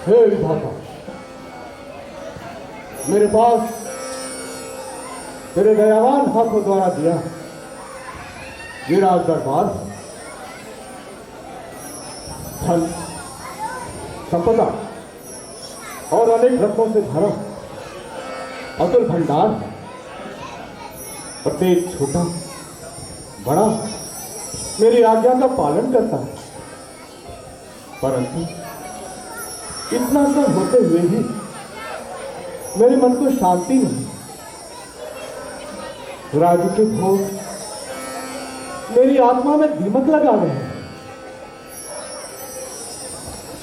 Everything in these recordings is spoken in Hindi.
हे विधाता, मेरे पास तेरे दयावान हाथों द्वारा दिया ये राज दरबार, धन संपदा और अनेक रत्नों से भरा अतुल भंडार। प्रत्येक छोटा बड़ा मेरी आज्ञा का पालन करता है, परंतु इतना सब होते हुए भी मेरे मन को शांति नहीं। राज्य के भोग मेरी आत्मा में दीमक लगा रहे हैं।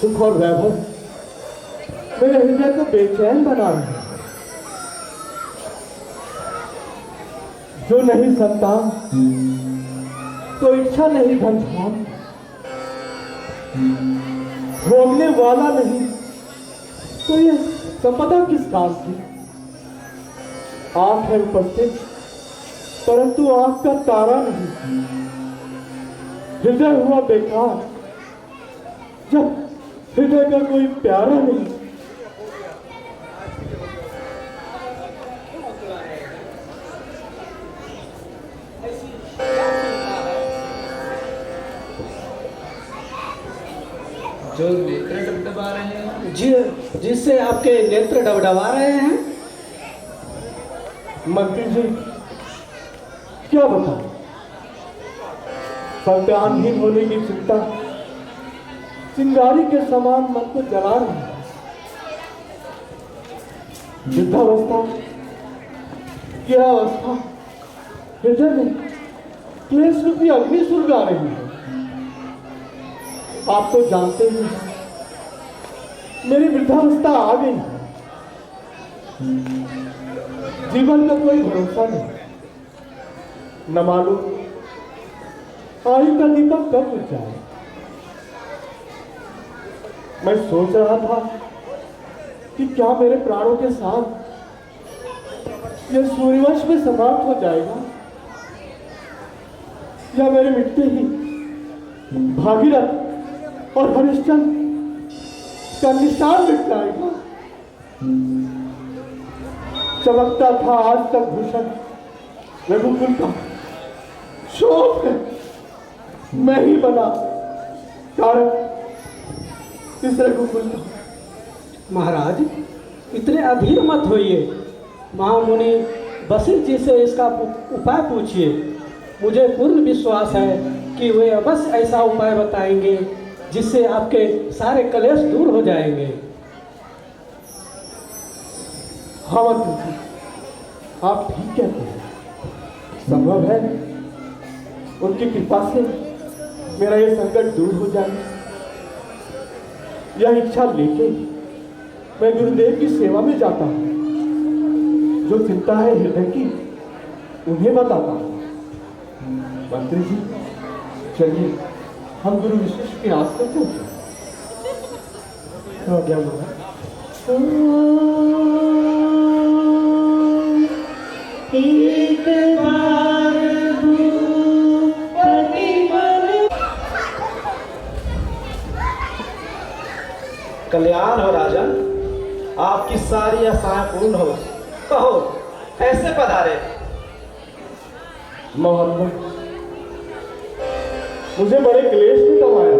सुख और वैभव मेरे हृदय को बेचैन बना रहे हैं। जो नहीं संतान तो इच्छा नहीं धन धाम, भोगने वाला नहीं तो ये संपदा किस काम की। आंख है उपस्थित परंतु आंख का तारा नहीं, हृदय हुआ बेकार जब हृदय का कोई प्यारा नहीं। जो नेत्र डबडबा रहे हैं, जिससे आपके नेत्र डबडबा रहे हैं। मंत्री जी क्या बताऊं, संतानहीन होने की चिंता चिंगारी के समान मन को जला रही है। वृद्धावस्था की अवस्था हृदय में क्लेश रूपी अग्नि सुलगा रही है। आप तो जानते ही हैं, मेरी वृद्धावस्था आ गई है। जीवन का कोई भरोसा नहीं, न मालूम आयु का दीपक कब बुझ जाए। मैं सोच रहा था कि क्या मेरे प्राणों के साथ यह सूर्यवंश में समाप्त हो जाएगा, या मेरे मिटते ही भागीरथ और हरिश्चंद्र का निशान मिट जाएगा। चमकता था आज तक भूषण रघुकुल का, शोक मैं ही बना कारण इस रघुकुल का। महाराज इतने अधीर मत होइए, महामुनि वशिष्ठ जी से इसका उपाय पूछिए। मुझे पूर्ण विश्वास है कि वे अवश्य ऐसा उपाय बताएंगे जिससे आपके सारे कलेश दूर हो जाएंगे। हाँ मंत्री जी, आप ठीक कहते हैं। संभव है उनकी कृपा से मेरा ये संकट दूर हो जाए। यह इच्छा लेके मैं गुरुदेव की सेवा में जाता हूँ। जो चिंता है हृदय की उन्हें बताता हूँ। मंत्री जी चलिए हम गुरु विशिष्ट के आश्रम चलते हैं। क्या बोला? एक बार कल्याण हो राजन, आपकी सारी आशाएं पूर्ण हो। कहो कैसे पधारे? मोहन मुझे बड़े क्लेश में दबाया।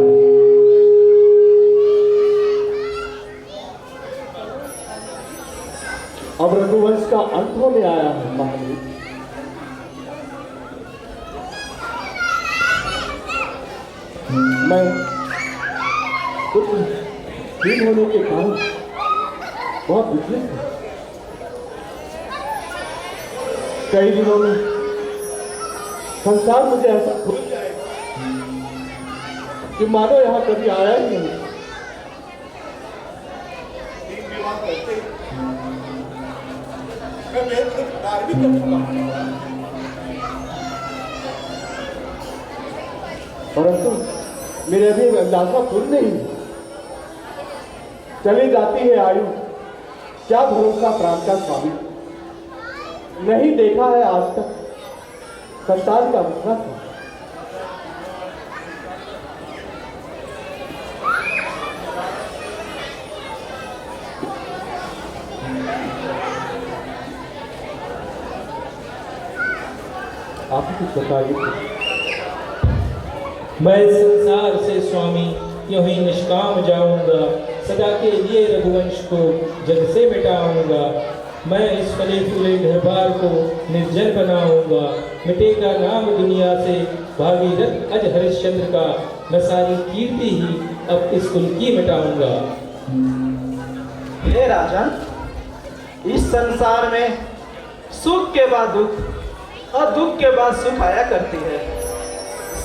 अब रघुवंश का अंत होने आया है महादेव। मैं कुछ ठीक होने के कारण बहुत विचलित हूं। कई दिनों में संसार मुझे ऐसा भूल जाएगा कि मानो यहां कभी आया ही नहीं। विवाह करते परंतु मेरे अभी अभिलाषा पूर्ण नहीं। चली जाती है आयु, क्या भरोसा प्राण का स्वामी। नहीं देखा है आज तक संतान का विश्वास। आप कुछ बताइए। मैं इस संसार से स्वामी यूं ही निष्काम जाऊंगा, सदा के लिए रघुवंश को जग से मिटाऊंगा। मैं इस फले फूले घर बार को निर्जल बनाऊंगा, मिटेगा नाम दुनिया से भागीरथ अज हरिश्चंद्र का। मैं सारी कीर्ति ही अब इस कुल की मिटाऊंगा। हे राजन, इस संसार में सुख के बाद दुख और दुख के बाद सुख आया करती है।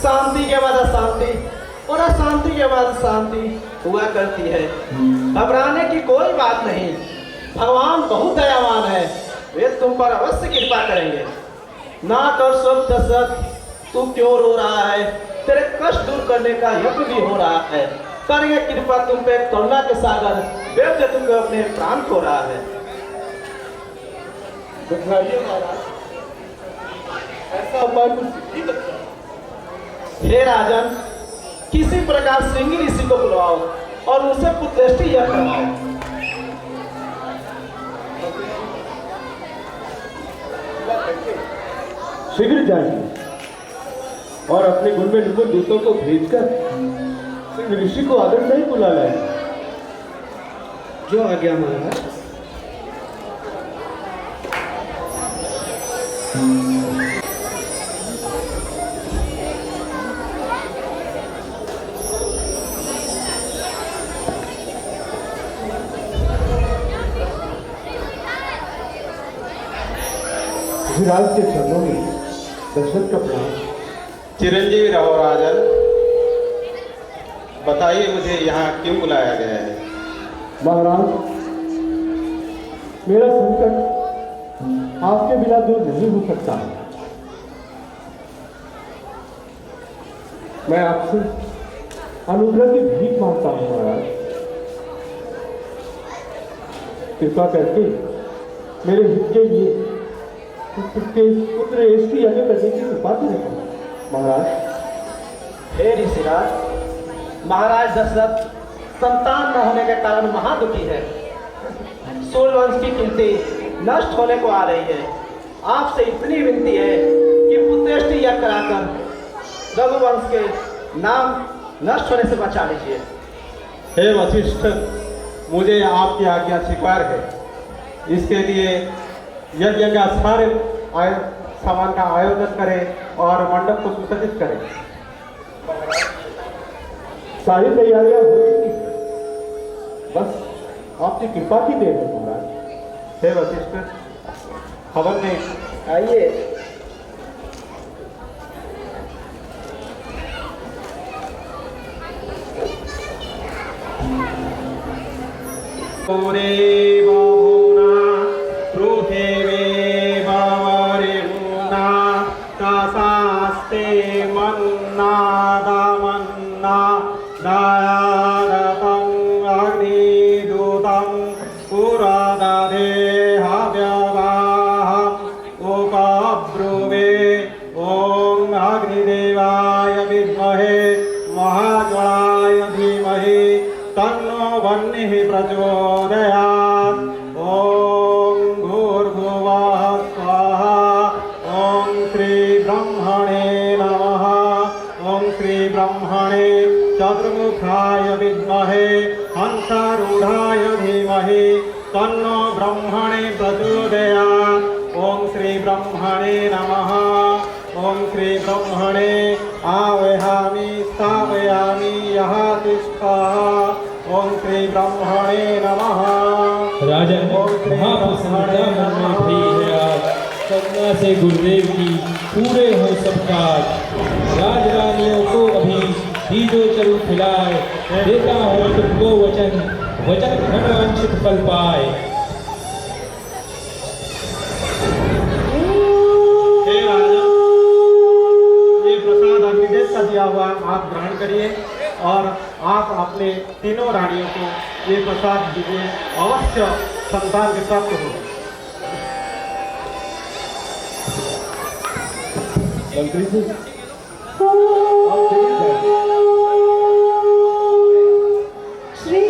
शांति के बाद अशांति और अशांति के बाद शांति हुआ करती है। घबराने की कोई बात नहीं, भगवान बहुत दयावान है, वे तुम पर अवश्य कृपा करेंगे। ना कर सब दशरथ, तू क्यों रो रहा है? तेरे कष्ट दूर करने का यत्न भी हो रहा है। करेंगे कृपा तुम पे करुणा के सागर, वेद से तुमको अपने प्राण खो रहा है। बताइए महाराज, ऐसा उपाय कुछ सिद्धि करता है? हे राजन, किसी प्रकार श्रृंगी ऋषि को बुलवाओ और उनसे पुत्रष्टि यज्ञ करवाओ। शीघ्र जाएंगे और अपने गुण में निपुण दूतों को भेजकर सिंह ऋषि को आदर से ही बुला लाएंगे। जो आज्ञा महाराज। विराज के चरणों में दशरथ का प्रणाम। चिरंजीवी रहो राजन। बताइए मुझे यहाँ क्यों बुलाया गया है? महाराज, मेरा संकट आपके बिना दूर नहीं हो सकता है। मैं आपसे अनुग्रह की भीख मांगता हूँ महाराज। कृपा करके मेरे हित के लिए पुत्र ऐसी यज्ञ करने की कृपा करें महाराज। हे ऋषिराज, महाराज दशरथ संतान न होने के कारण महादुखी है। सूर्यवंश की कीर्ति नष्ट होने को आ रही है। आपसे इतनी विनती है कि पुत्रष्टि यज्ञ कराकर रघुवंश के नाम नष्ट होने से बचा लीजिए। हे वशिष्ठ, मुझे आपकी आज्ञा स्वीकार है। इसके लिए यज्ञ का सारे सामान का आयोजन करें और मंडप को सुसज्जित करें। सारी तैयारियां हो चुकी हैं, बस आपकी कृपा की देर है महाराज। हे वशिष्ठ, हवन में आइए। पूरे बहुना पृथिवी बावरिमुना कासास्ते मन्ना दामन्ना दायारतं अग्निदूतं पुरादधे हव्यवाहम् उपब्रुवे ॐ अग्निदेवाय विद्महे महाज्वालाय धीमहि तन्नो वह्निः प्रचोदयात्। ॐ भूर्भुवः स्वाहा। ॐ श्री ब्रह्मणे नमः। ॐ श्री ब्रह्मणे चतुर्मुखाय विद्महे हंसारूढाय धीमहि तन्नो ब्रह्मणे प्रचोदयात्। ॐ श्री ब्रह्मणे नमः। ॐ श्री ब्रह्मणे आवाहयामि स्थापयामि यः तिष्ठः। ॐ श्री ब्रह्मणे नमः। राजन, महाप्रसन्नता मन में भई है आज। करुणा से गुरुदेव की पूरे हो सब काज। राज रानियों को अभी दीजो चरु खिलाए, देता हूँ तुमको वचन, वचन धन वंचित फल पाए। हे राजा, ये प्रसाद अग्निदेव का दिया हुआ आप ग्रहण करिए और आप अपने तीनों रानियों को ये प्रसाद दीजिए, अवश्य संतान के प्राप्त हो। मंत्री जी, आप चलिए जाइए। श्री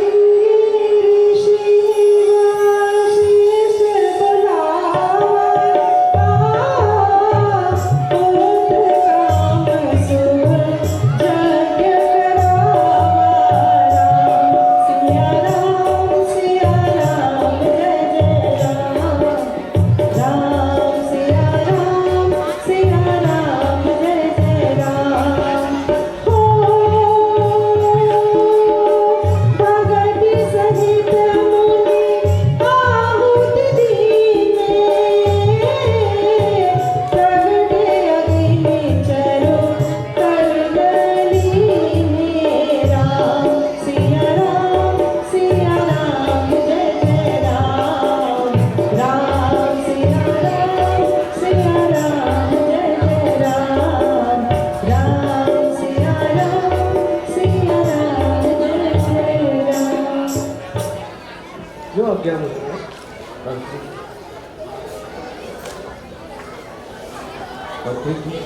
मंत्री जी,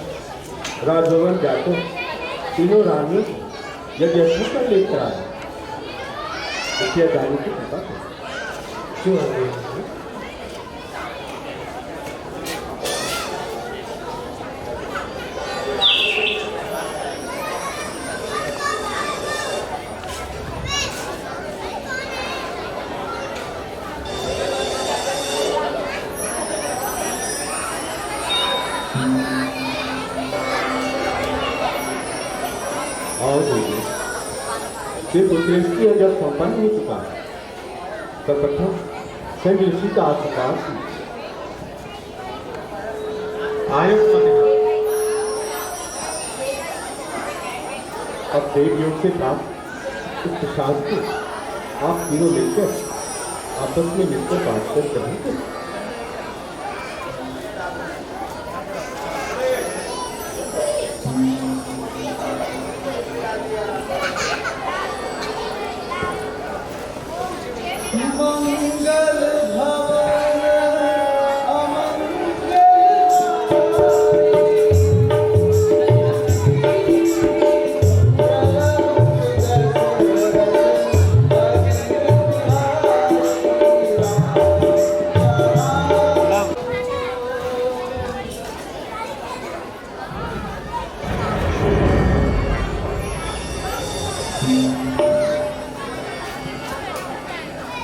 राजभवन जाकर तीनों रानियों को यदि अच्छा कर लेकर आए इसलिए जाने की कृपा करें। क्यों आ रहे हैं? और देखिए, ये पुत्रेष्टि जब संपन्न हो चुका है तब प्रथम संग ऋषि का आशीर्वाद आयुष्मान अब देव योग से प्राप्त इस प्रसाद को आप तीनों मिलकर आपस में मिलकर बात कर करेंगे।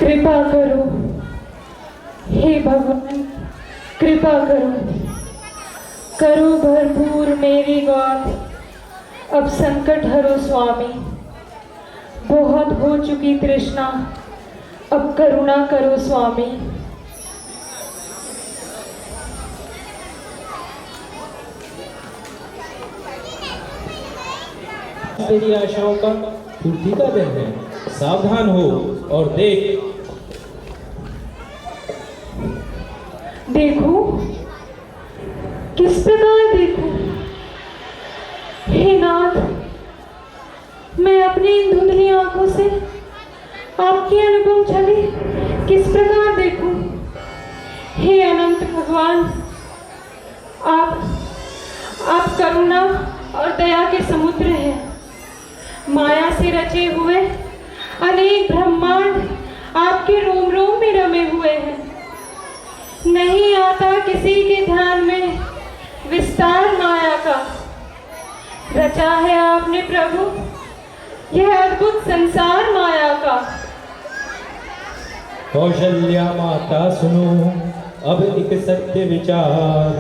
कृपा करो हे भगवान, कृपा करो, करो भरपूर मेरी गौर, अब संकट हरो स्वामी, बहुत हो चुकी तृष्णा, अब करुणा करो स्वामी। तेरी आशाओं का पूर्ति का दिन है, सावधान हो और देख। देखो किस प्रकार देखो हे नाथ, मैं अपनी इन धुंधली आंखों से आपकी अनुपम छवि किस प्रकार देखूं। हे अनंत भगवान, आप करुणा और दया के समुद्र हैं। माया से रचे हुए अनेक ब्रह्मांड आपके रोम रोम में रमे हुए हैं। नहीं आता किसी के ध्यान में विस्तार माया का। रचा है आपने प्रभु यह अद्भुत संसार माया का। कौशल्या माता सुनो अब एक सत्य विचार,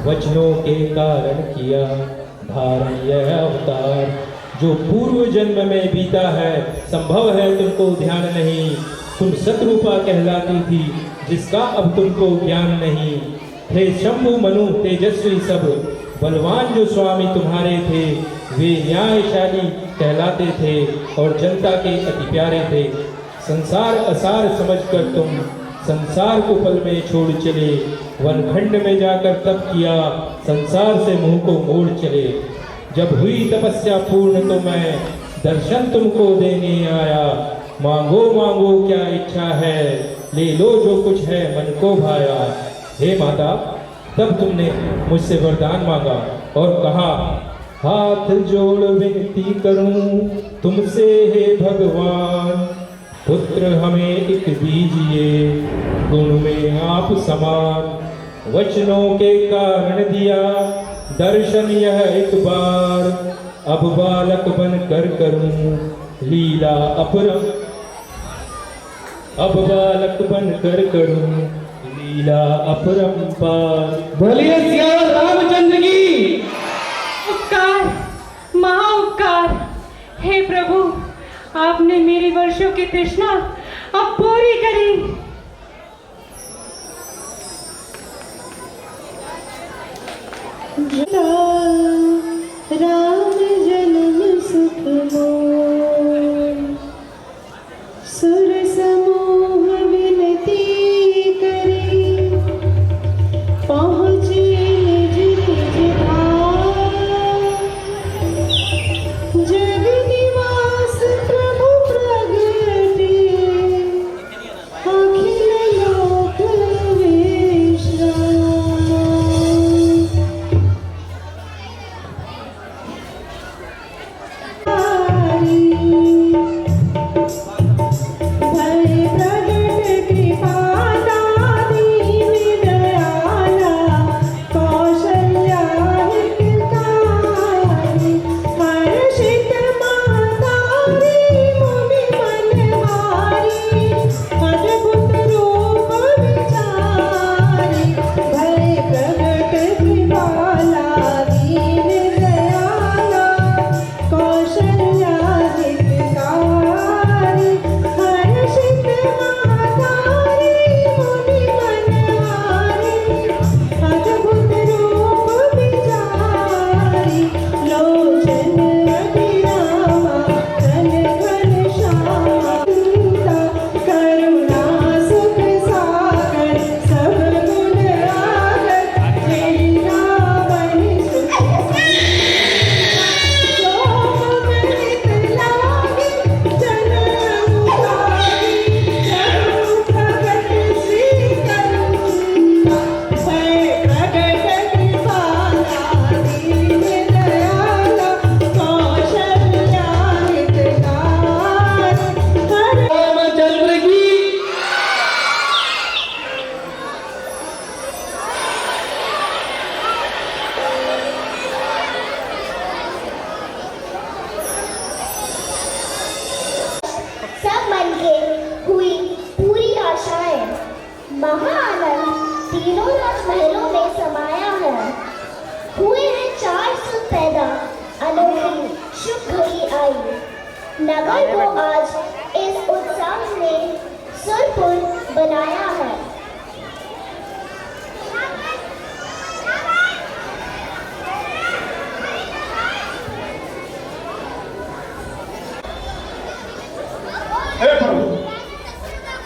वचनों के कारण किया धारण यह अवतार। जो पूर्व जन्म में बीता है संभव है तुमको ध्यान नहीं। तुम शत्रुपा कहलाती थी जिसका अब तुमको ज्ञान नहीं। थे शंभु मनु तेजस्वी सब, बलवान जो स्वामी तुम्हारे थे वे न्यायशाली कहलाते थे और जनता के अति प्यारे थे। संसार असार समझकर तुम संसार को पल में छोड़ चले। वनखंड में जाकर तप किया संसार से मुंह को मोड़ चले। जब हुई तपस्या पूर्ण तो मैं दर्शन तुमको देने आया। मांगो मांगो क्या इच्छा है, ले लो जो कुछ है मन को भाया। हे माता, तब तुमने मुझसे वरदान मांगा और कहा हाथ जोड़ विनती करूं तुमसे हे भगवान, पुत्र हमें एक दीजिए गुण में आप समान। वचनों के कारण दिया दर्शन यह एक बार, अब बालक बन कर करूं लीला अपरम। अब बालक बन कर करूं लीला अपरंपार। बोलिए सिया रामचंद्र की। उपकार, महा उपकार। हे प्रभु, आपने मेरी वर्षों की तृष्णा अब पूरी करी। राम जन्म सुख मोर, सुर समूह विनती करी, पहुँचे निज निज धाम। जग निवास प्रभु प्रगटे, अखिल लोक विश्राम। नगर को आज इस उत्सव ने सुरपुर बनाया है। हे प्रभु,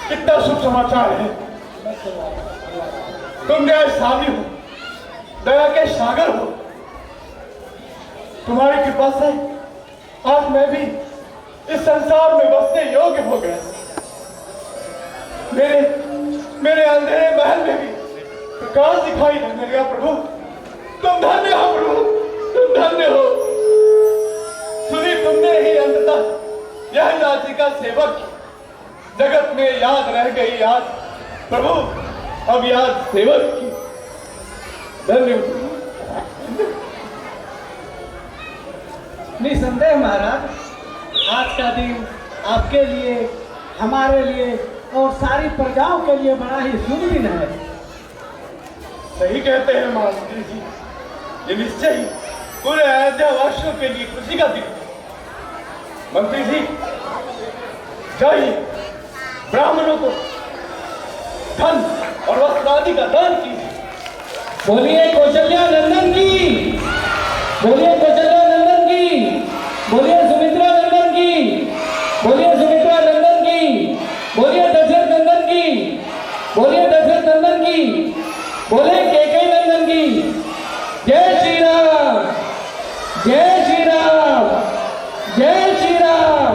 कितना शुभ समाचार है। तुम न्यायशाली हो, दया के सागर हो। तुम्हारी कृपा से आज मैं भी इस संसार में बसने योग्य हो गया। मेरे अंधेरे महल में भी प्रकाश दिखाई देने लगा। प्रभु तुम धन्य हो, प्रभु तुम धन्य हो। सुनी तुमने ही अंततः यह जाति का सेवक जगत में याद रह गई याद। प्रभु अब याद सेवक की। धन्यवाद। निसंदेह महाराज, आज का दिन आपके लिए, हमारे लिए और सारी प्रजाओं के लिए बड़ा ही शुभ दिन है। सही कहते हैं महाराज जी, ये निश्चय ही पूरे अयोध्या वासियों के लिए खुशी का दिन है। मंत्री जी जाइए, ब्राह्मणों को धन और वस्त्र आदि का दान कीजिए। बोलिए कौशल्या नंदन की, बोलिए कौशल्या नंदन की, बोलिए सुमित्रा नंदन की, बोलिए सुमित्रा नंदन की, बोलिए दशरथ नंदन की, बोलिए दशरथ नंदन की, बोले केकई नंदन की। जय श्री राम, जय श्री राम, जय श्री राम।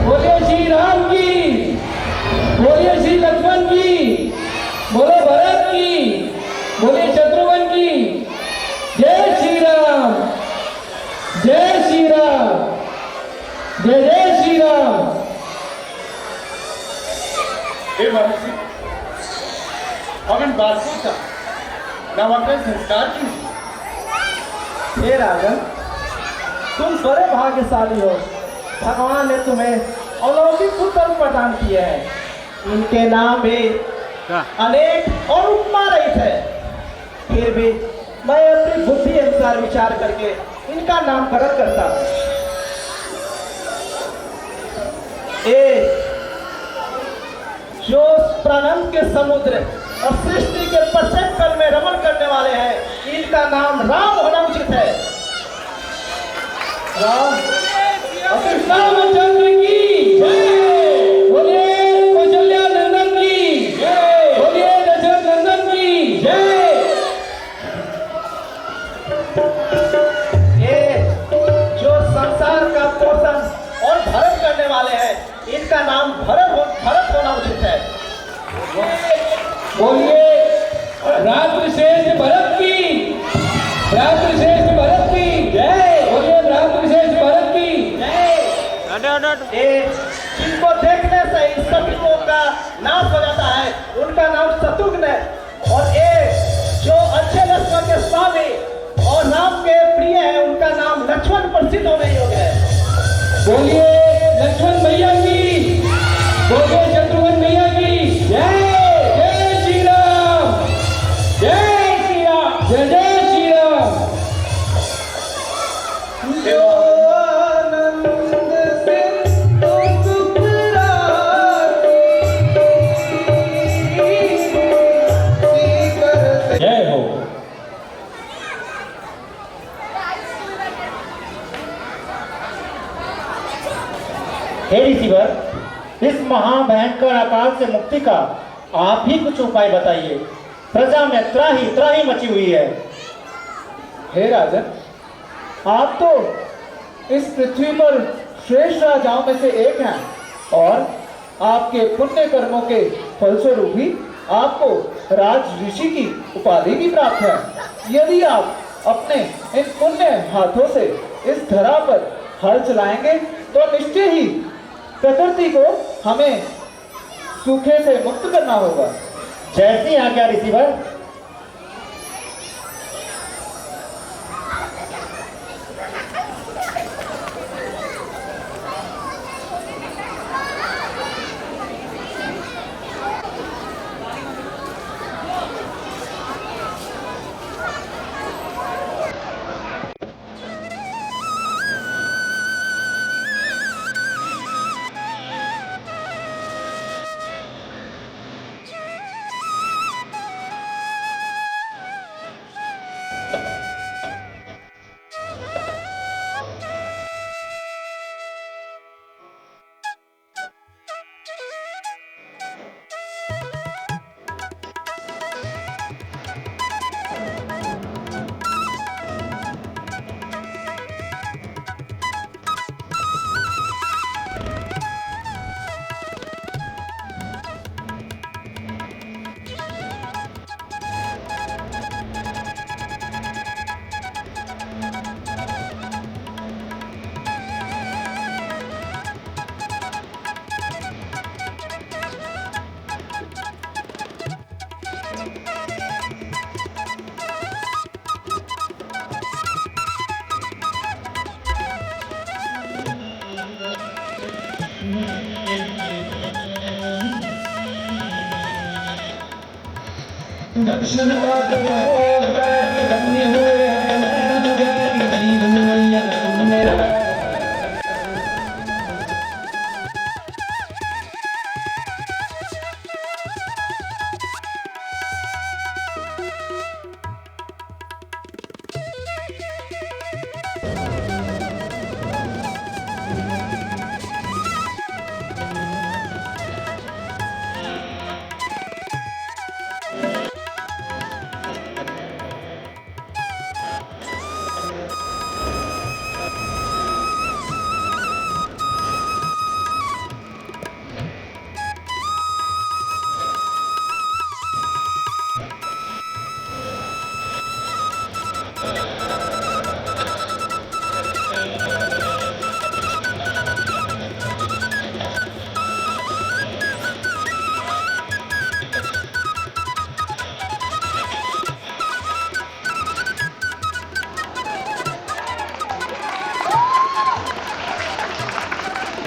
बोलिए श्री राम की, बोलिए श्री लक्ष्मण की, बोलो भरत की, बोलिए शत्रुघ्न की। जय श्री राम, जय श्री राम, जय जय श्री राम। हे महर्षि, अब इन बालकों का नामांकन संस्कार कीजिए। हे राजन, तुम बड़े भाग्यशाली हो। भगवान ने तुम्हें अलौकिक पुत्र प्रदान किए हैं। इनके नाम भी अनेक और उपमा रहित है। फिर भी मैं अपनी बुद्धि अनुसार विचार करके इनका नामकरण करता हूँ। जो प्राणंद के समुद्र और सृष्टि के प्रत्येक कल में रमण करने वाले हैं, इनका नाम राम होना उचित है। राम रामचंद्र की जय, बोलिए कौशल्या नंदन की जय, बोलिए दशरथ नंदन की जय। ये जो संसार का पोषण और भरण करने वाले हैं, इनका नाम भरत होना उचित है। बोलिए भ्रातृश्रेष्ठ भरत की, भ्रातृश्रेष्ठ भरत की जय, बोलिए भ्रातृश्रेष्ठ भरत की जय। जिनको देखने से ही शत्रुओं का नाश हो जाता है, उनका नाम शत्रुघ्न है। और ये जो अच्छे लक्ष्मण के स्वामी और राम के प्रिय है, उनका नाम लक्ष्मण प्रसिद्ध होने योग्य है। बोलिए लक्ष्मण भैया की, बोलिए शत्रुघ्न भैया की जय। जय श्री राम, जय श्री राम, जय जय श्री राम। जय हो। हे ऋषिवर, इस महाभयंकर अकाल से मुक्ति का आप ही कुछ उपाय बताइए। प्रजा में त्राही मची हुई है। हे राजन, आप तो इस पृथ्वी पर श्रेष्ठ राजाओं में से एक हैं और आपके पुण्य कर्मों के फलस्वरूप ही आपको राज ऋषि की उपाधि भी प्राप्त है। यदि आप अपने इन पुण्य हाथों से इस धरा पर हल चलाएंगे तो निश्चय ही प्रकृति को हमें सूखे से मुक्त करना होगा। जैसी आज्ञा ऋषिवर।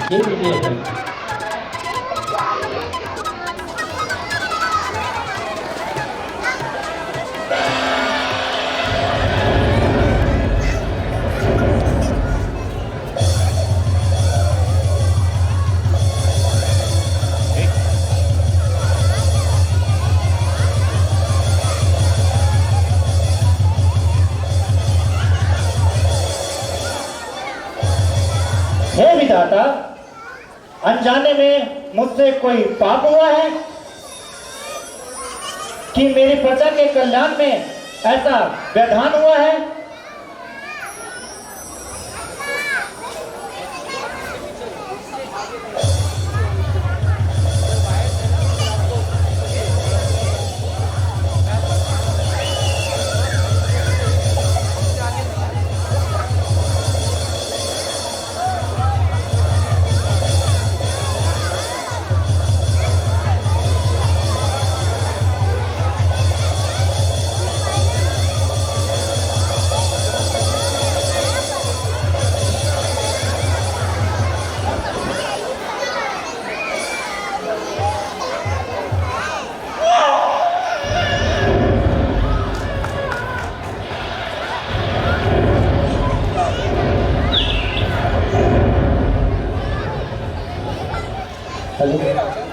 ये लीजिए है। हे विधाता, अनजाने में मुझसे कोई पाप हुआ है कि मेरी प्रजा के कल्याण में ऐसा व्यवधान हुआ है?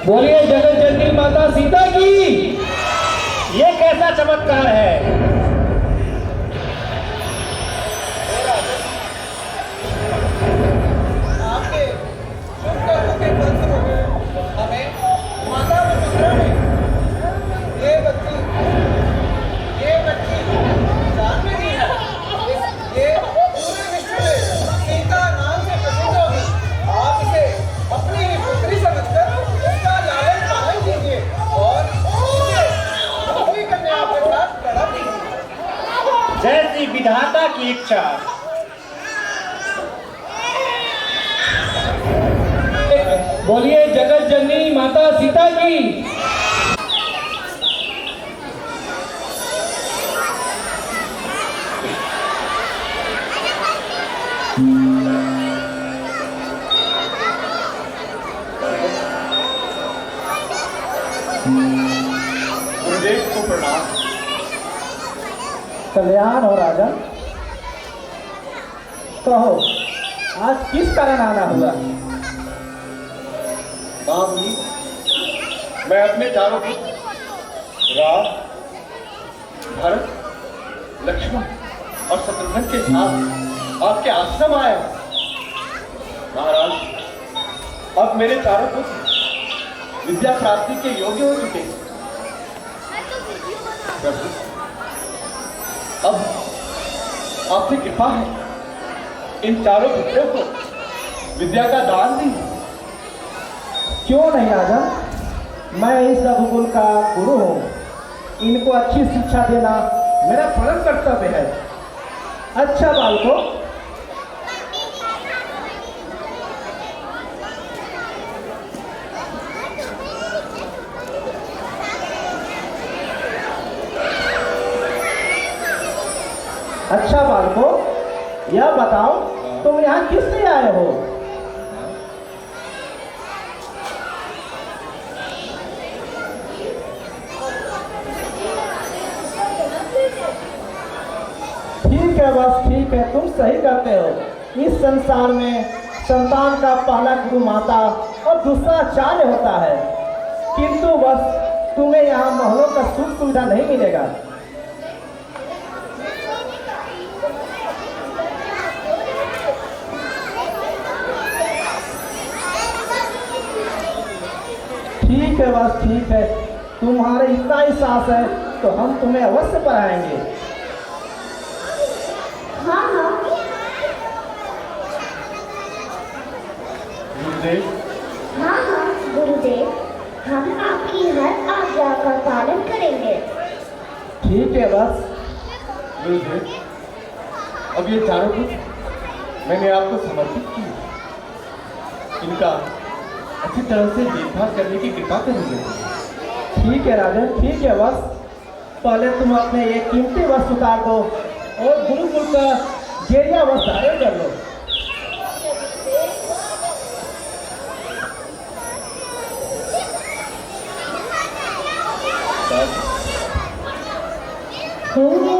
बोलिए जगत जननी माता सीता की। ये कैसा चमत्कार है? आपके शुभ कर्मों के फलस्वरूप हमें माता वसुंधरा ने ये बच्ची जान में दी है। ये पूरे विश्व में सीता नाम से प्रसिद्ध होगी। आप इसे अपनी ही पुत्री समझकर इसका लालन पालन कीजिए और इसे दूसरी कन्या के साथ प्रणाम कीजिए। जैसी विधाता की इच्छा। बोलिए जगत जननी माता सीता की। गुरुदेव को प्रणाम। कल्याण हो राजा। कहो आज किस कारण आना हुआ? बाबूजी, मैं अपने चारों पुत्र राम, भरत, लक्ष्मण और शत्रुघ्न के साथ आपके आश्रम आया हूं। महाराज, अब मेरे चारों पुत्र विद्या प्राप्ति के योग्य हो चुके हैं। प्रभु, अब आपसे कृपा है, इन चारों पुत्रों को विद्या का दान दीजिए। क्यों नहीं राजा, मैं इस रघुकुल का गुरु हूँ। इनको अच्छी शिक्षा देना मेरा परम कर्तव्य है। अच्छा बालकों, यह बताओ तुम यहाँ किस लिए आए हो? है बस ठीक है, तुम सही कहते हो। इस संसार में संतान का पहला गुरु माता और दूसरा आचार्य होता है, किंतु बस तुम्हें यहाँ महलों का सुख सुविधा नहीं मिलेगा। ठीक है बस ठीक है, तुम्हारे इतना ही साहस है तो हम तुम्हें अवश्य पढ़ाएंगे। हाँ हाँ गुरुदेव, हाँ हाँ गुरुदेव, हम आपकी हर आज्ञा का पालन करेंगे। ठीक है बस। गुरुदेव, अब ये चारों पुत्र मैंने आपको समर्पित किए। इनका अच्छी तरह से देखभाल करने की कृपा करेंगे। ठीक है राजन, ठीक है बस। पहले तुम अपने ये कीमती वस्त्र उतार दो और गुरुकुल का गेरिया वस्त्र धारण कर लो। होंगे